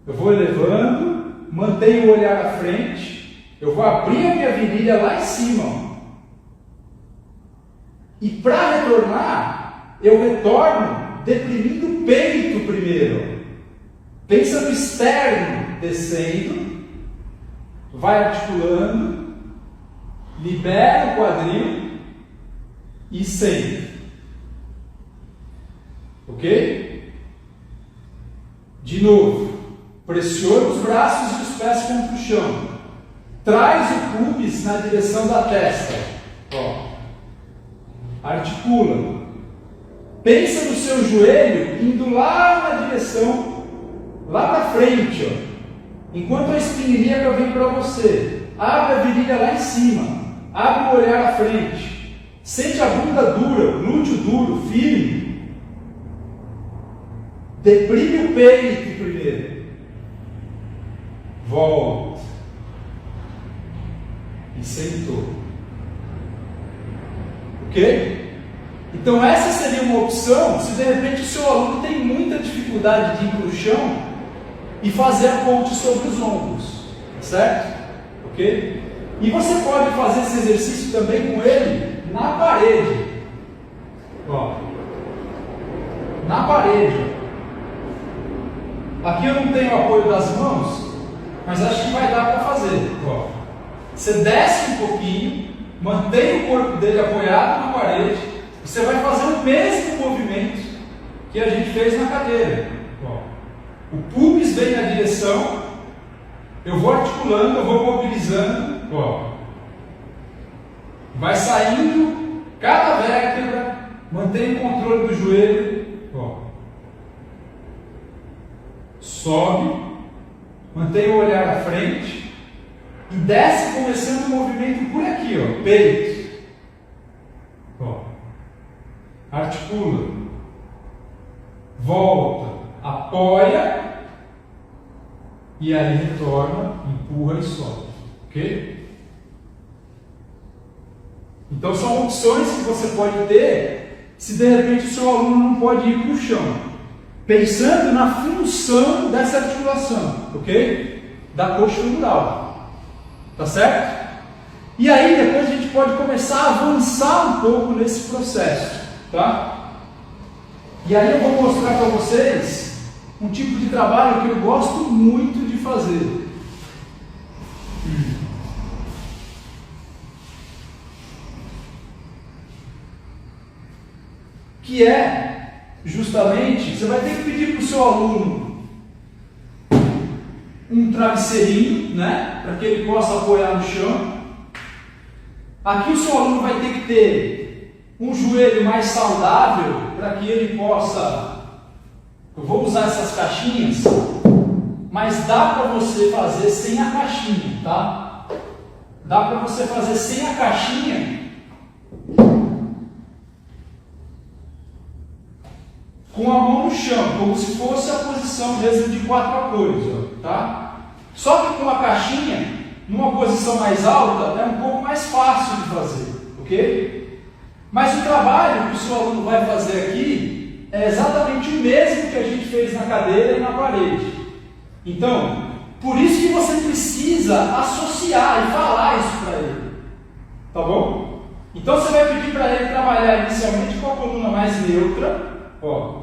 eu vou elevando, mantenho o olhar à frente, eu vou abrir a minha virilha lá em cima. Ó. E para retornar, eu retorno deprimindo o peito primeiro. Pensa no externo descendo, vai articulando, libera o quadril e senta. Ok? De novo, pressiona os braços e os pés contra o chão. Traz o pubis na direção da testa. Ó. Articula. Pensa no seu joelho indo lá na direção, lá para frente, ó. Enquanto a espinha ilíaca vem para você. Abre a virilha lá em cima. Abre o olhar à frente. Sente a bunda dura, glúteo duro, firme. Deprime o peito primeiro. Volta. E sentou. Ok? Então essa seria uma opção se de repente o seu aluno tem muita dificuldade de ir para o chão e fazer a ponte sobre os ombros. Certo? Ok? E você pode fazer esse exercício também com ele na parede. Ó. Na parede. Aqui eu não tenho apoio das mãos, mas acho que vai dar para fazer. Ó. Você desce um pouquinho, mantém o corpo dele apoiado na parede, você vai fazer o mesmo movimento que a gente fez na cadeira. Ó. O pubis vem na direção, eu vou articulando, eu vou mobilizando, ó. Vai saindo cada vértebra Mantém o controle do joelho, ó. Sobe, mantém o olhar à frente e desce começando o movimento por aqui, ó, peito. Ó. Articula, volta, apoia e aí retorna, empurra e sobe, ok? Então são opções que você pode ter se de repente o seu aluno não pode ir para o chão, pensando na função dessa articulação, ok? Da coxa femoral, tá certo? E aí depois a gente pode começar a avançar um pouco nesse processo, tá? E aí eu vou mostrar para vocês um tipo de trabalho que eu gosto muito de fazer. Que é, justamente, você vai ter que pedir para o seu aluno um travesseirinho, né? Para que ele possa apoiar no chão. Aqui o seu aluno vai ter que ter um joelho mais saudável para que ele possa... Eu vou usar essas caixinhas, mas dá para você fazer sem a caixinha, tá? Dá para você fazer sem a caixinha com a mão no chão, como se fosse a posição mesmo de 4 apoios, ó, tá? Só que com a caixinha, numa posição mais alta, é um pouco mais fácil de fazer, ok? Mas o trabalho que o seu aluno vai fazer aqui é exatamente o mesmo que a gente fez na cadeira e na parede. Então, por isso que você precisa associar e falar isso para ele, tá bom? Então você vai pedir para ele trabalhar inicialmente com a coluna mais neutra, ó.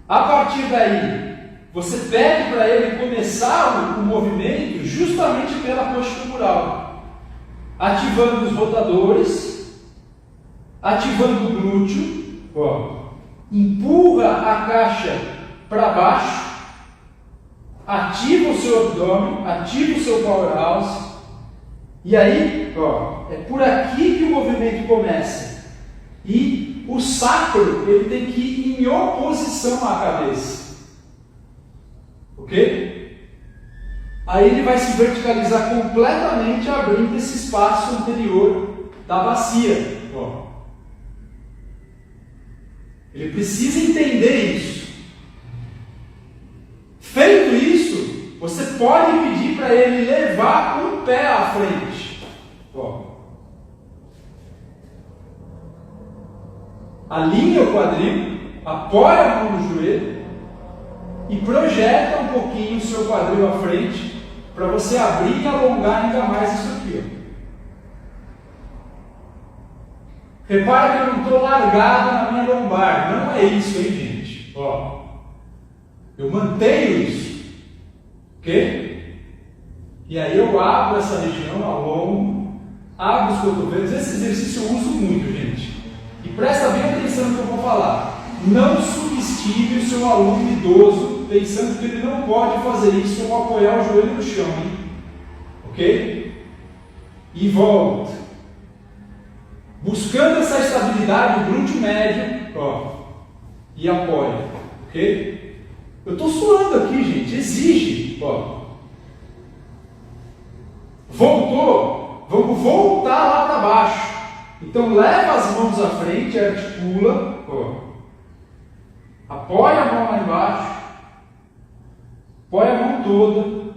A partir daí, você pede para ele começar o movimento justamente pela coxa femoral, ativando os rotadores, ativando o glúteo, ó. Empurra a caixa para baixo, ativa o seu abdômen, ativa o seu powerhouse, e aí, ó, é por aqui que o movimento começa. E o sacro, ele tem que ir em oposição à cabeça. Ok? Aí ele vai se verticalizar completamente, abrindo esse espaço anterior da bacia. Ó. Ele precisa entender isso. Feito isso, você pode pedir para ele levar um pé à frente. Ó. Alinha o quadril, apoia a mão no joelho e projeta um pouquinho o seu quadril à frente para você abrir e alongar ainda mais isso aqui. Ó. Repara que eu não estou largado na minha lombar, não é isso, hein, gente? Ó. Eu mantenho isso, ok? E aí eu abro essa região, alongo, abro os cotovelos. Esse exercício eu uso muito, gente. E presta bem atenção no que eu vou falar. Não subestime o seu aluno idoso pensando que ele não pode fazer isso ou apoiar o joelho no chão, hein? Ok? E volta. Buscando essa estabilidade, o glúteo médio, ó, e apoia, ok? Eu estou suando aqui, gente, exige, ó. Voltou, vamos voltar lá para baixo. Então leva as mãos à frente, articula, ó. Apoia a mão lá embaixo, apoia a mão toda,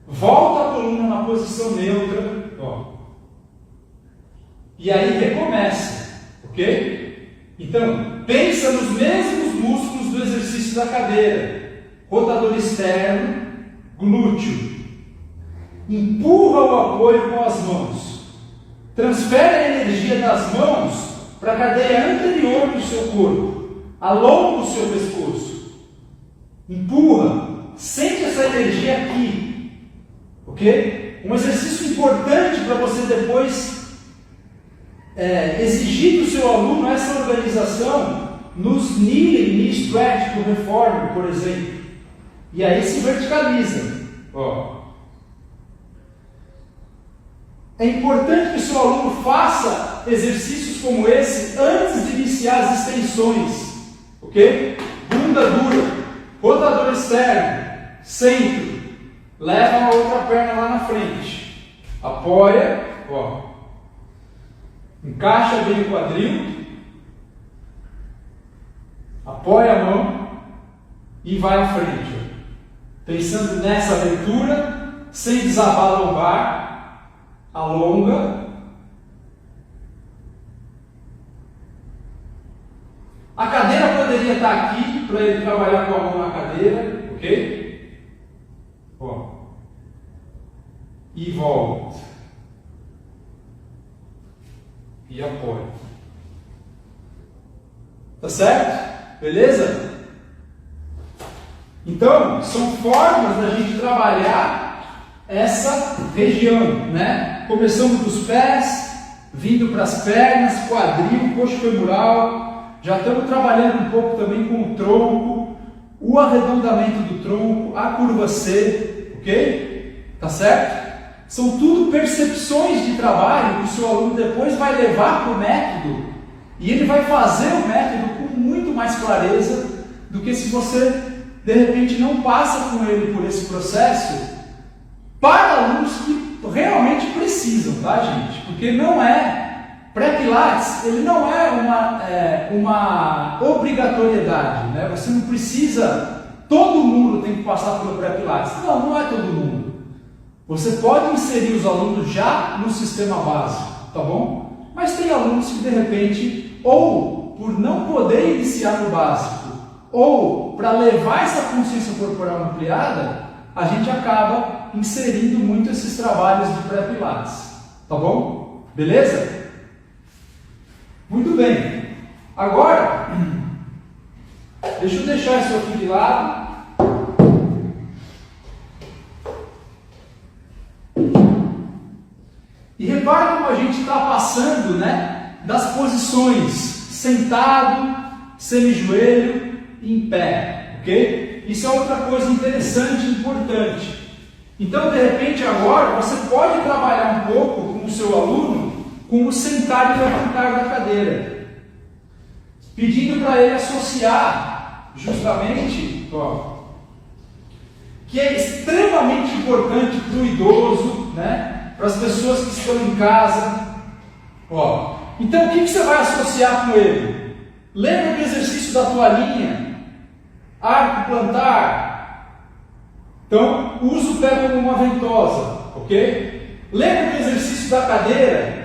volta a coluna na posição neutra, ó. E aí recomeça, ok? Então, pensa nos mesmos músculos do exercício da cadeira. Rotador externo, glúteo. Empurra o apoio com as mãos. Transfere a energia das mãos para a cadeia anterior do seu corpo. Alonga o seu pescoço. Empurra. Sente essa energia aqui. Ok? Um exercício importante para você depois exigir do seu aluno essa organização nos knee stretch do reformer, por exemplo. E aí se verticaliza. Ó. É importante que o seu aluno faça exercícios como esse antes de iniciar as extensões, ok? Bunda dura, rotador externo, centro, leva a outra perna lá na frente, apoia, ó, encaixa bem o quadril, apoia a mão e vai à frente, ó. Pensando nessa abertura, sem desabar a lombar, alonga. A cadeira poderia estar aqui para ele trabalhar com a mão na cadeira, ok? Ó. E volta. E apoia. Tá certo? Beleza? Então, são formas da gente trabalhar essa região, né? Começando dos pés, vindo para as pernas, quadril, coxa femoral. Já estamos trabalhando um pouco também com o tronco, o arredondamento do tronco, a curva C, ok? Tá certo? São tudo percepções de trabalho que o seu aluno depois vai levar para o método e ele vai fazer o método com muito mais clareza do que se você de repente não passa com ele por esse processo para alunos que realmente precisam, tá, gente? Porque não é pré-pilates, ele não é uma obrigatoriedade, né? Você não precisa, todo mundo tem que passar pelo pré-pilates. Não é todo mundo. Você pode inserir os alunos já no sistema básico, tá bom? Mas tem alunos que de repente, ou por não poder iniciar no básico, ou para levar essa consciência corporal ampliada, a gente acaba inserindo muito esses trabalhos de pré-pilates, tá bom? Beleza? Muito bem. Agora, deixa eu deixar isso aqui de lado. E repara como a gente está passando, né, das posições sentado, semi-joelho e em pé, ok? Isso é outra coisa interessante e importante. Então, de repente, agora você pode trabalhar um pouco com o seu aluno com o sentar e levantar da cadeira, pedindo para ele associar justamente, ó, que é extremamente importante para o idoso, né? Para as pessoas que estão em casa. Ó. Então, o que você vai associar com ele? Lembra do exercício da toalhinha? Arco plantar. Então, usa o pé como uma ventosa, ok? Lembra do exercício da cadeira?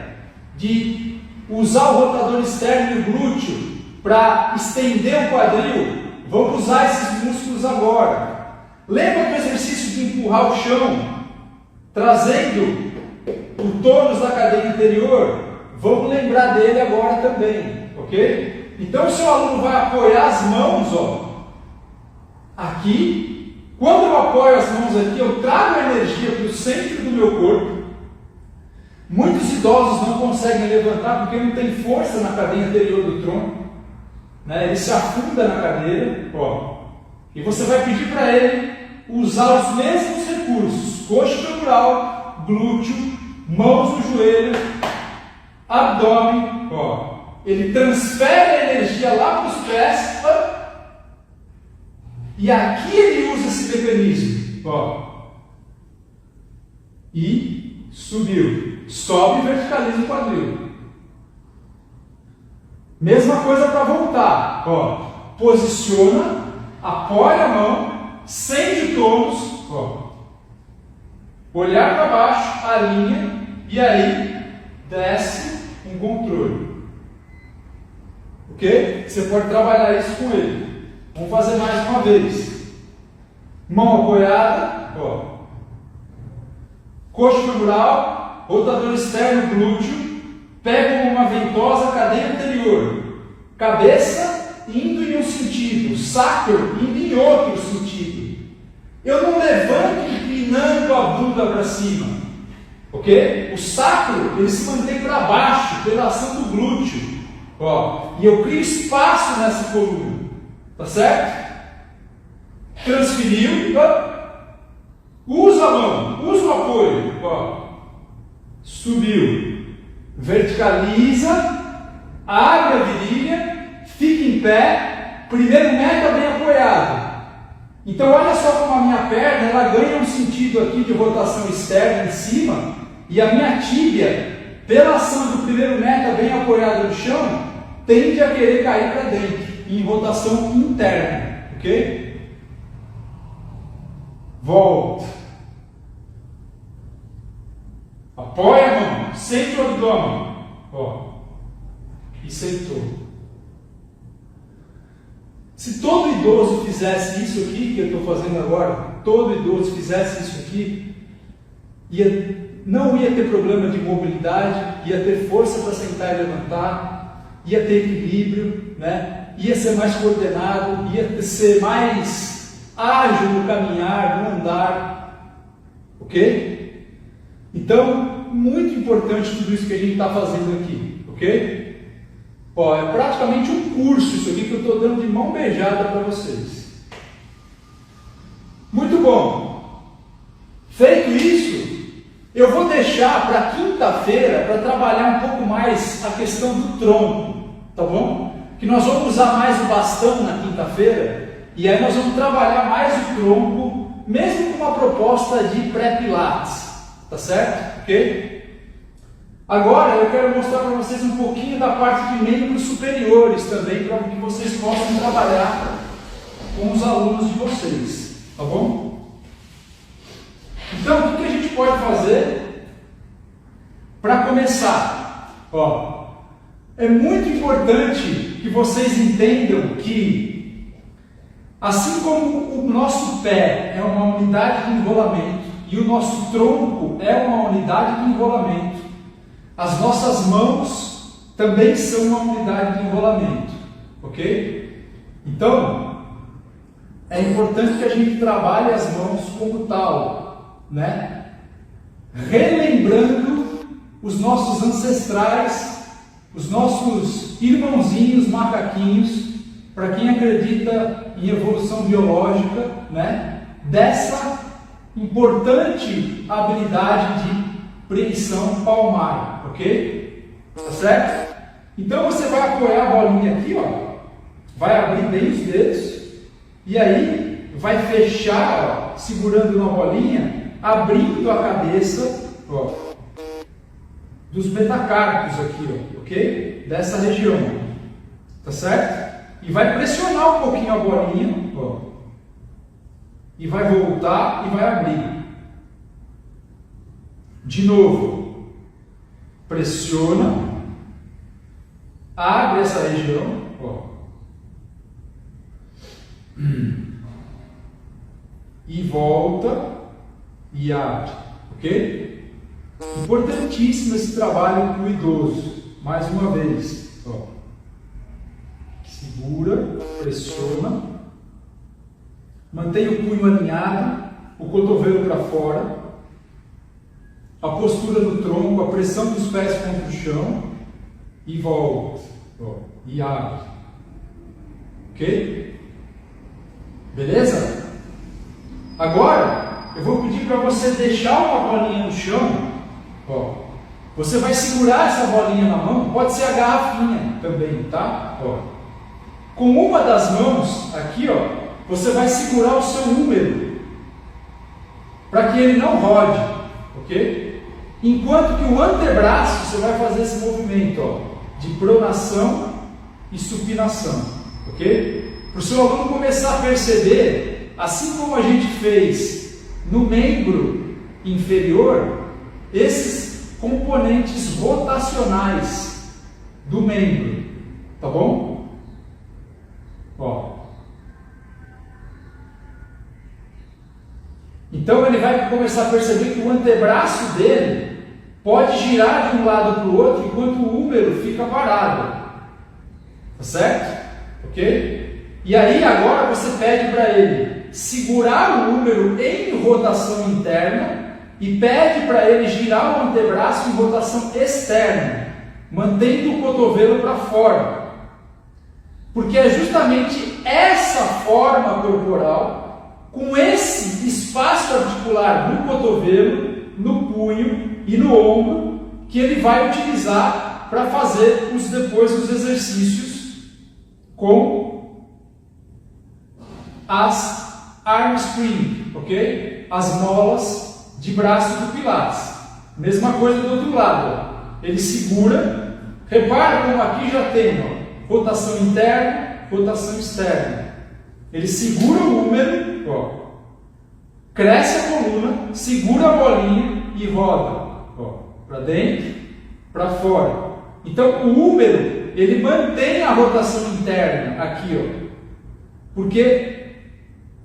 De usar o rotador externo e o glúteo para estender o quadril? Vamos usar esses músculos agora. Lembra do exercício de empurrar o chão? Trazendo o tônus da cadeia anterior? Vamos lembrar dele agora também, ok? Então o seu aluno vai apoiar as mãos, ó, aqui. Quando eu apoio as mãos aqui, eu trago a energia para o centro do meu corpo. Muitos idosos não conseguem levantar porque não tem força na cadeia anterior do tronco, né? Ele se afunda na cadeira, ó. E você vai pedir para ele usar os mesmos recursos: coxa femoral, glúteo, mãos no joelho, abdômen, ó. Ele transfere a energia lá para os pés, ó, e aqui ele usa esse mecanismo, ó. E subiu. Sobe e verticaliza o quadril. Mesma coisa para voltar, ó. Posiciona, apoia a mão, sente o tônus, ó. Olhar para baixo, alinha e aí desce um controle. Ok? Você pode trabalhar isso com ele. Vamos fazer mais uma vez. Mão apoiada, ó. Coxa femoral, rotador externo glúteo, pé como uma ventosa, cadeia anterior. Cabeça indo em um sentido, sacro indo em outro sentido. Eu não levanto inclinando a bunda para cima, ok? O sacro ele se mantém para baixo pela ação do glúteo, ó, e eu crio espaço nessa coluna, tá certo? Transferiu, ó, usa a mão, usa o apoio, ó, subiu, verticaliza, abre a virilha, fica em pé, primeiro meta bem apoiado. Então olha só como a minha perna ela ganha um sentido aqui de rotação externa em cima e a minha tíbia, pela ação do primeiro meta bem apoiado no chão, tende a querer cair para dentro, em rotação interna, ok? Volta. Apoia a mão, sente o abdômen, ó, e sentou. Se todo idoso fizesse isso aqui que eu estou fazendo agora, todo idoso fizesse isso aqui, não ia ter problema de mobilidade, ia ter força para sentar e levantar, ia ter equilíbrio, né? Ia ser mais coordenado, ia ser mais ágil no caminhar, no andar, ok? Então, muito importante tudo isso que a gente está fazendo aqui, ok? Ó, é praticamente um curso isso aqui que eu estou dando de mão beijada para vocês. Muito bom. Feito isso, eu vou deixar para quinta-feira para trabalhar um pouco mais a questão do tronco, tá bom? Que nós vamos usar mais o bastão na quinta-feira e aí nós vamos trabalhar mais o tronco, mesmo com uma proposta de pré-pilates, tá certo? Ok? Agora eu quero mostrar para vocês um pouquinho da parte de membros superiores também, para que vocês possam trabalhar com os alunos de vocês, tá bom? Então, o que a gente pode fazer para começar? Ó, é muito importante que vocês entendam que, assim como o nosso pé é uma unidade de enrolamento e o nosso tronco é uma unidade de enrolamento, as nossas mãos também são uma unidade de enrolamento, ok? Então, é importante que a gente trabalhe as mãos como tal, né? Relembrando os nossos ancestrais, os nossos irmãozinhos macaquinhos, para quem acredita em evolução biológica, né? Dessa importante habilidade de preensão palmar, ok? Tá certo? Então você vai apoiar a bolinha aqui, ó, vai abrir bem os dedos e aí vai fechar, ó, segurando na bolinha, abrindo a cabeça, ó, dos metacarpos aqui, ó, ok? Dessa região, tá certo? E vai pressionar um pouquinho a bolinha, ó, e vai voltar e vai abrir. De novo, pressiona, abre essa região, ó, e volta e abre, ok? Importantíssimo esse trabalho para o idoso, mais uma vez, ó, segura, pressiona, mantém o punho alinhado, o cotovelo para fora, a postura do tronco, a pressão dos pés contra o chão e volta, ó, e abre, ok? Beleza? Agora eu vou pedir para você deixar uma bolinha no chão, ó. Você vai segurar essa bolinha na mão, pode ser a garrafinha também, tá? Ó. Com uma das mãos aqui, ó, você vai segurar o seu húmero para que ele não rode, ok? Enquanto que o antebraço, você vai fazer esse movimento, ó, de pronação e supinação, ok? Para o seu aluno começar a perceber, assim como a gente fez no membro inferior, esses componentes rotacionais do membro, tá bom? Ó. Então ele vai começar a perceber que o antebraço dele pode girar de um lado para o outro enquanto o húmero fica parado. Tá certo? Ok? E aí agora você pede para ele segurar o húmero em rotação interna e pede para ele girar o antebraço em rotação externa, mantendo o cotovelo para fora. Porque é justamente essa forma corporal, com esse espaço articular no cotovelo, no punho e no ombro, que ele vai utilizar para fazer depois os exercícios com as arm spring, ok? As molas de braço do Pilates. Mesma coisa do outro lado, ó. Ele segura, repara como aqui já tem, ó, rotação interna, rotação externa. Ele segura o húmero, ó, cresce a coluna, segura a bolinha e roda, para dentro, para fora. Então o húmero, ele mantém a rotação interna aqui, ó, porque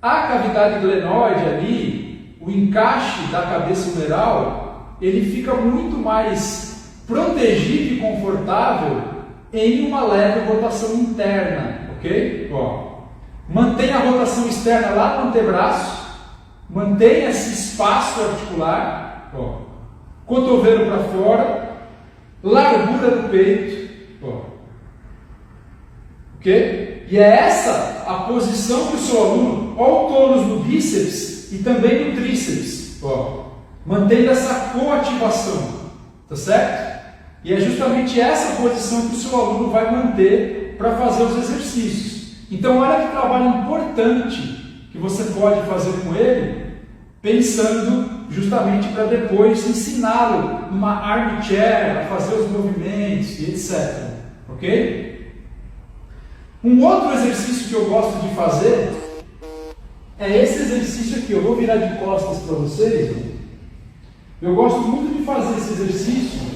a cavidade glenoide ali, o encaixe da cabeça humeral, ele fica muito mais protegido e confortável em uma leve rotação interna, ok? Ó, mantém a rotação externa lá no antebraço, mantém esse espaço articular, ó, cotovelo para fora, largura do peito, ó, ok? E é essa a posição que o seu aluno, ó, o tônus no bíceps e também no tríceps, ó, mantendo essa coativação, tá certo? E é justamente essa posição que o seu aluno vai manter para fazer os exercícios. Então, olha que trabalho importante que você pode fazer com ele, pensando justamente para depois ensiná-lo numa armchair, a fazer os movimentos e etc. Ok? Um outro exercício que eu gosto de fazer é esse exercício aqui. Eu vou virar de costas para vocês. Eu gosto muito de fazer esse exercício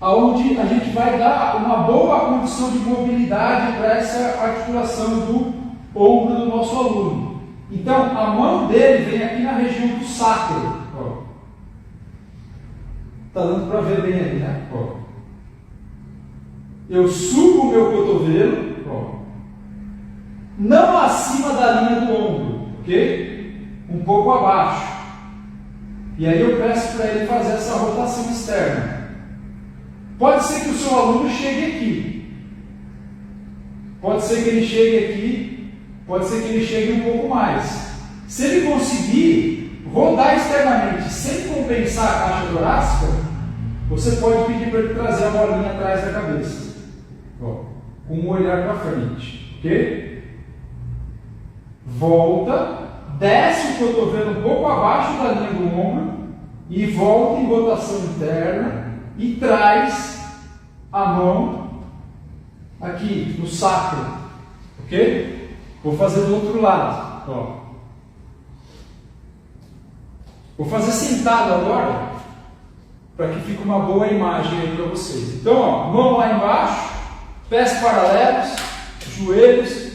onde a gente vai dar uma boa condição de mobilidade para essa articulação do ombro do nosso aluno. Então, a mão dele vem aqui na região do sacro. Está dando para ver bem ali, né? Ó. Eu subo o meu cotovelo, ó, não acima da linha do ombro, ok? Um pouco abaixo. E aí eu peço para ele fazer essa rotação externa. Pode ser que o seu aluno chegue aqui. Pode ser que ele chegue aqui. Pode ser que ele chegue um pouco mais. Se ele conseguir rodar externamente sem compensar a caixa torácica, você pode pedir para ele trazer a bolinha atrás da cabeça. Ó, com um olhar para frente. Ok? Volta. Desce o cotovelo um pouco abaixo da linha do ombro e volta em rotação interna. E traz a mão aqui no sacro, ok? Vou fazer do outro lado, ó. Vou fazer sentado agora, para que fique uma boa imagem aí para vocês. Então, ó, mão lá embaixo, pés paralelos, joelhos,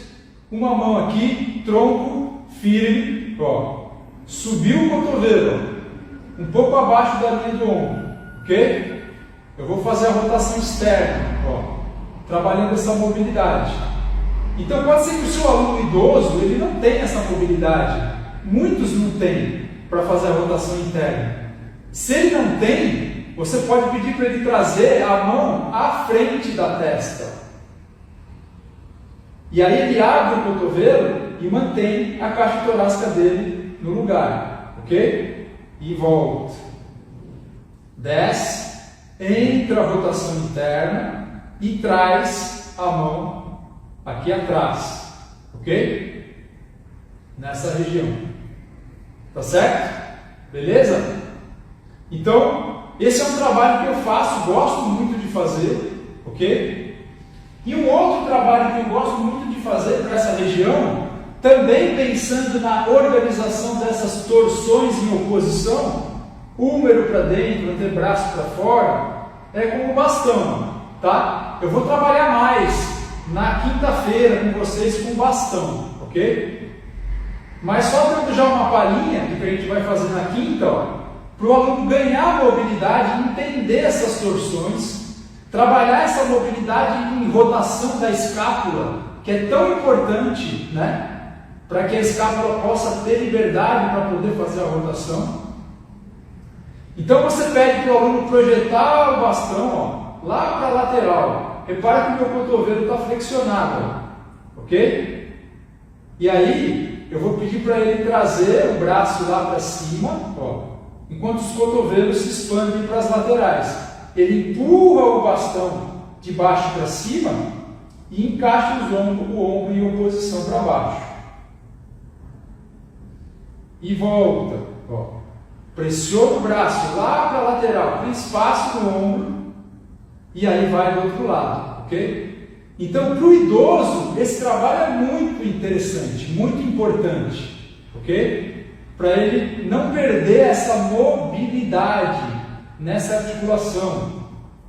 uma mão aqui, tronco firme, ó. Subiu o cotovelo, um pouco abaixo da linha do ombro, ok? Eu vou fazer a rotação externa, ó, trabalhando essa mobilidade. Então pode ser que o seu aluno idoso ele não tenha essa mobilidade. Muitos não têm para fazer a rotação interna. Se ele não tem, você pode pedir para ele trazer a mão à frente da testa. E aí ele abre o cotovelo e mantém a caixa torácica dele no lugar, ok? E volta. Desce. Entra a rotação interna e traz a mão aqui atrás, ok? Nessa região, tá certo? Beleza? Então, esse é um trabalho que eu faço, gosto muito de fazer, ok? E um outro trabalho que eu gosto muito de fazer para essa região, também pensando na organização dessas torções em oposição, húmero para dentro, antebraço para fora, é com o bastão, tá? Eu vou trabalhar mais na quinta-feira com vocês com bastão, ok? Mas só dando já uma palhinha do que a gente vai fazer na quinta, para o aluno ganhar mobilidade, entender essas torções, trabalhar essa mobilidade em rotação da escápula, que é tão importante, né? Para que a escápula possa ter liberdade para poder fazer a rotação. Então você pede para o aluno projetar o bastão, ó, lá para a lateral. Repara que o meu cotovelo está flexionado, ó, ok? E aí eu vou pedir para ele trazer o braço lá para cima, ó, enquanto os cotovelos se expandem para as laterais. Ele empurra o bastão de baixo para cima e encaixa o ombro em oposição para baixo. E volta. Ó. Pressiona o braço lá para a lateral, tem espaço no ombro e aí vai do outro lado, ok? Então, para o idoso, esse trabalho é muito interessante, muito importante, ok? Para ele não perder essa mobilidade nessa articulação.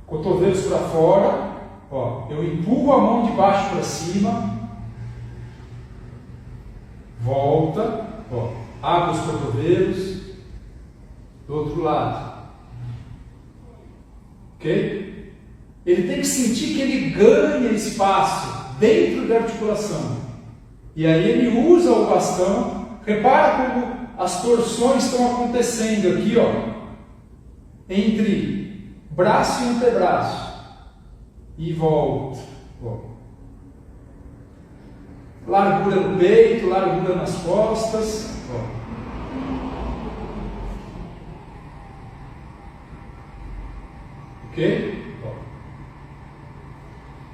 Cotovelos para fora, ó, eu empurro a mão de baixo para cima, volta, ó, abro os cotovelos, do outro lado, ok? Ele tem que sentir que ele ganha espaço dentro da articulação, e aí ele usa o bastão. Repara como as torções estão acontecendo aqui, ó, entre braço e antebraço, e volta, ó. Largura no peito, largura nas costas, ó. Ok?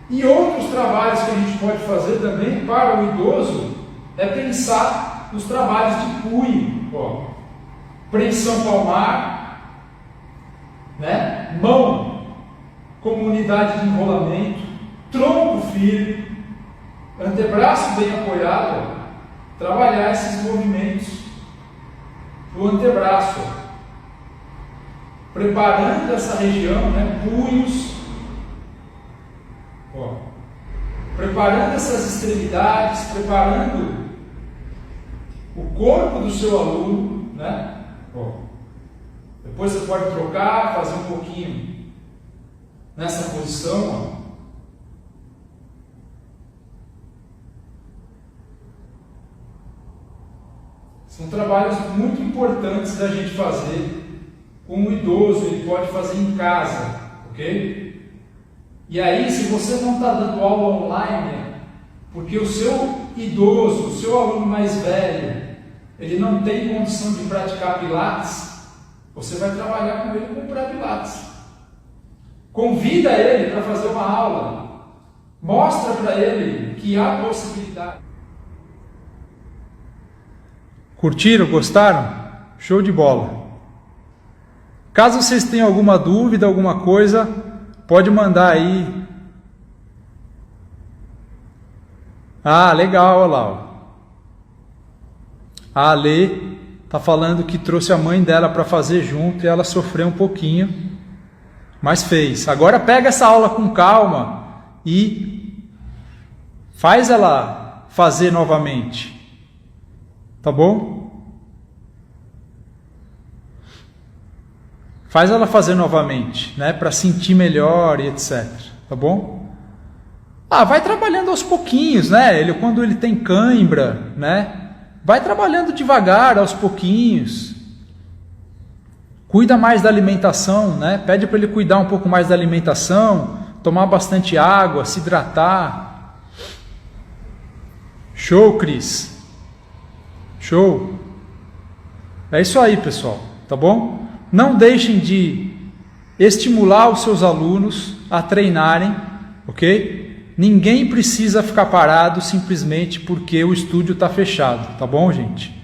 E outros trabalhos que a gente pode fazer também para o idoso é pensar nos trabalhos de punho, ó. Preensão palmar, né? Mão como unidade de enrolamento, tronco firme, antebraço bem apoiado, ó. Trabalhar esses movimentos do antebraço, ó. Preparando essa região, né? Punhos, ó. Preparando essas extremidades, preparando o corpo do seu aluno, né? Ó. Depois você pode trocar, fazer um pouquinho nessa posição, ó. São trabalhos muito importantes da gente fazer. Com o idoso, ele pode fazer em casa, ok? E aí, se você não está dando aula online, porque o seu idoso, o seu aluno mais velho, ele não tem condição de praticar Pilates, você vai trabalhar com ele com o pré-Pilates. Convida ele para fazer uma aula, mostra para ele que há possibilidade. Curtiram? Gostaram? Show de bola! Caso vocês tenham alguma dúvida, alguma coisa, pode mandar aí. Ah, legal, olha lá. Ó. A Ale está falando que trouxe a mãe dela para fazer junto e ela sofreu um pouquinho, mas fez. Agora pega essa aula com calma e faz ela fazer novamente. Tá bom? Faz ela fazer novamente, né, para sentir melhor e etc, tá bom? Vai trabalhando aos pouquinhos, né? Quando ele tem cãibra, né, vai trabalhando devagar, aos pouquinhos. Cuida mais da alimentação, né? Pede para ele cuidar um pouco mais da alimentação, tomar bastante água, se hidratar. Show, Cris. Show. É isso aí, pessoal, tá bom? Não deixem de estimular os seus alunos a treinarem, ok? Ninguém precisa ficar parado simplesmente porque o estúdio está fechado, tá bom, gente?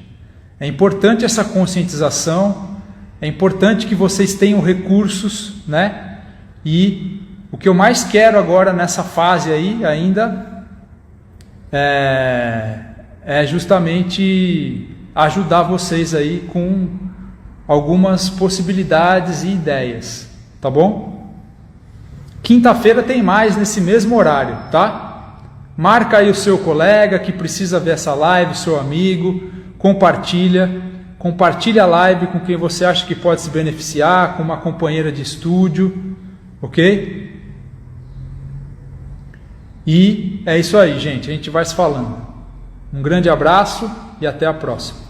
É importante essa conscientização, é importante que vocês tenham recursos, né? E o que eu mais quero agora nessa fase aí ainda é justamente ajudar vocês aí com algumas possibilidades e ideias, tá bom? Quinta-feira tem mais nesse mesmo horário, tá? Marca aí o seu colega que precisa ver essa live, seu amigo, compartilha a live com quem você acha que pode se beneficiar, com uma companheira de estúdio, ok? E é isso aí, gente, a gente vai se falando. Um grande abraço e até a próxima.